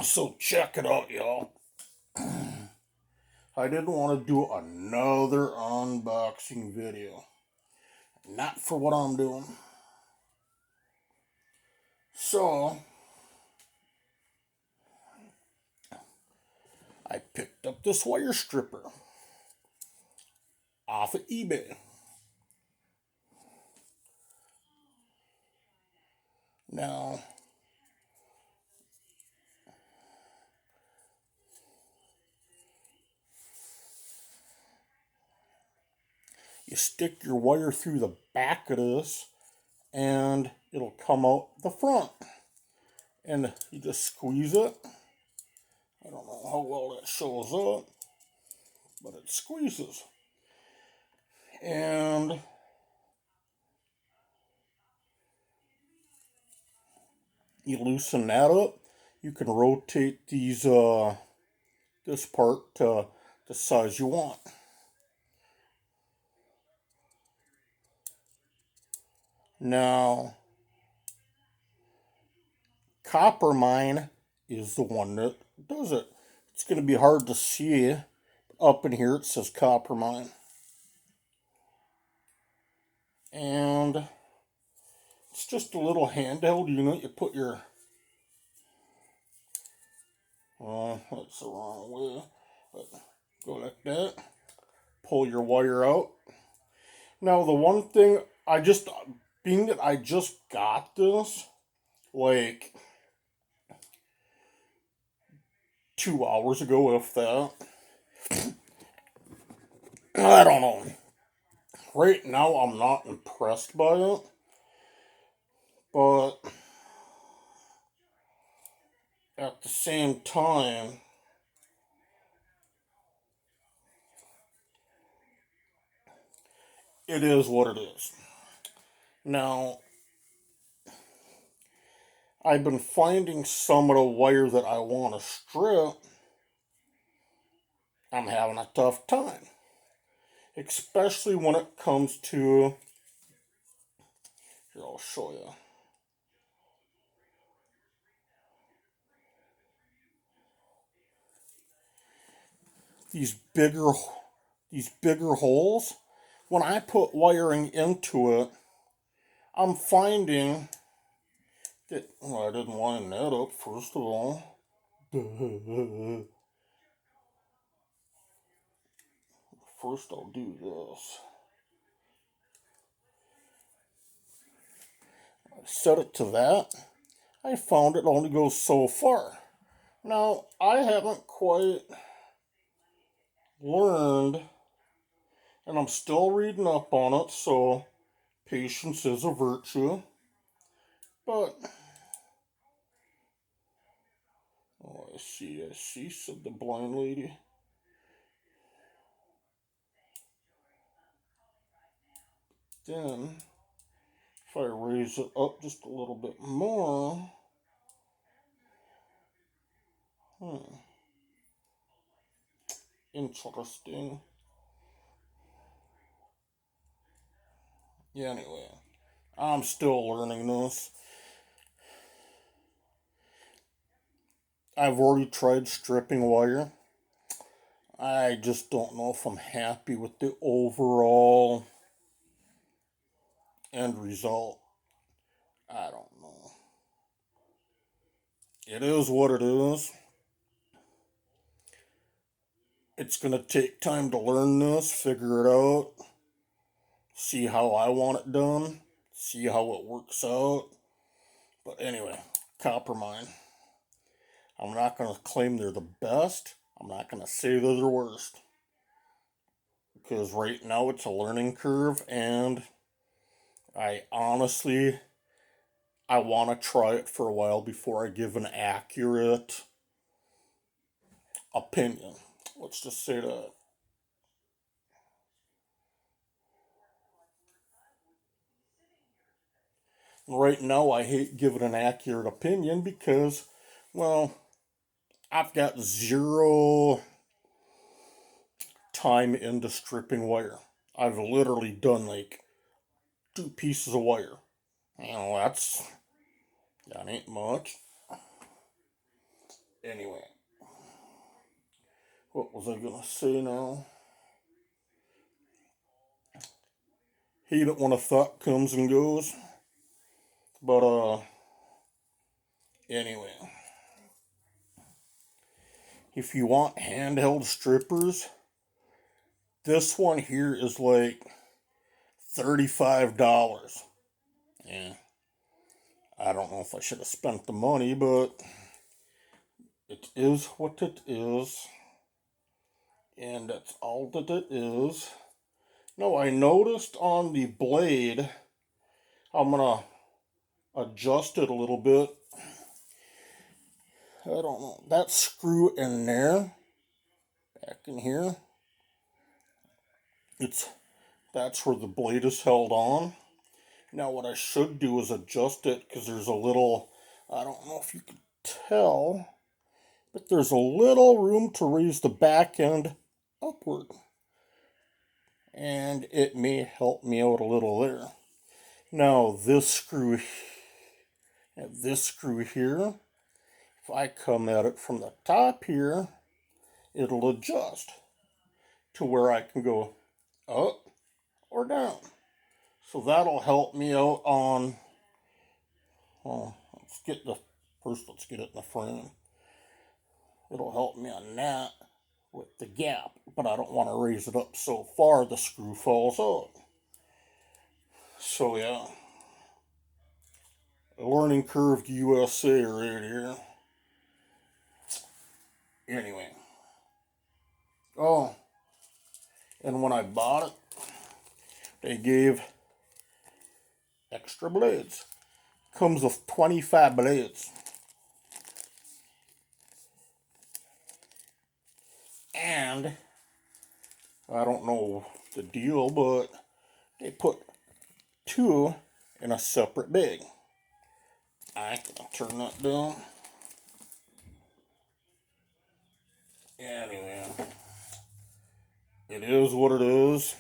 So check it out, y'all. I didn't want to do another unboxing video. Not for what I'm doing. So, I picked up this wire stripper off of eBay. Now, you stick your wire through the back of this and it'll come out the front. And you just squeeze it. I don't know how well that shows up, but it squeezes. And you loosen that up. You can rotate this part to the size you want. Now, Coppermine is the one that does it. It's going to be hard to see. Up in here it says Coppermine. And it's just a little handheld unit. You put your... that's the wrong way. But go like that. Pull your wire out. Now the one thing, being that I just got this, like 2 hours ago, if that. I don't know. Right now, I'm not impressed by it, but at the same time, it is what it is. Now, I've been finding some of the wire that I want to strip. I'm having a tough time, especially when it comes to. Here, I'll show you. These bigger holes. When I put wiring into it, I'm finding that, well, I didn't line that up first of all. First, I'll do this. Set it to that. I found it only goes so far. Now, I haven't quite learned, and I'm still reading up on it, so patience is a virtue. But, oh, I see, said the blind lady. Then, if I raise it up just a little bit more, interesting. Yeah, anyway, I'm still learning this. I've already tried stripping wire. I just don't know if I'm happy with the overall end result. I don't know. It is what it is. It's going to take time to learn this, figure it out, see how I want it done, see how it works out. But anyway, Coppermine. I'm not going to claim they're the best. I'm not going to say they're the worst. Because right now it's a learning curve, and I honestly, I want to try it for a while before I give an accurate opinion. Let's just say that. Right now, I hate giving an accurate opinion because, well, I've got zero time into stripping wire. I've literally done like 2 pieces of wire. You know, that ain't much. Anyway, what was I gonna say now? Hate it when a thought comes and goes. But anyway, if you want handheld strippers, this one here is like $35. Yeah, I don't know if I should have spent the money, but it is what it is, and that's all that it is. No, I noticed on the blade, I'm gonna adjust it a little bit. I don't know, that screw in there, back in here, that's where the blade is held on. Now what I should do is adjust it, because there's a little, I don't know if you can tell, but there's a little room to raise the back end upward. And it may help me out a little there. Now this screw here, if I come at it from the top here, it'll adjust to where I can go up or down. So that'll help me out on, let's get it in the frame. It'll help me on that with the gap, but I don't want to raise it up so far the screw falls out. So yeah, a learning curve USA right here. Anyway, oh, and when I bought it, they gave extra blades. Comes with 25 blades. And I don't know the deal, but they put 2 in a separate bag. I can turn that down. Anyway, it is what it is.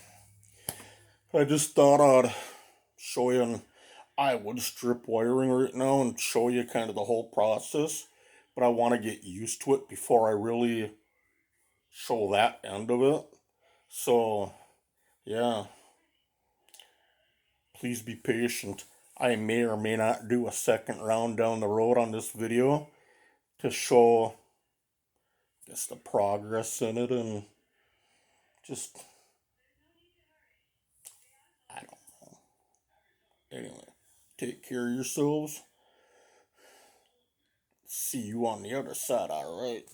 I just thought I'd show you, I would strip wiring right now and show you kind of the whole process, but I want to get used to it before I really show that end of it. So, yeah, please be patient. I may or may not do a second round down the road on this video to show, I guess, the progress in it, and just, I don't know. Anyway, take care of yourselves. See you on the other side, alright?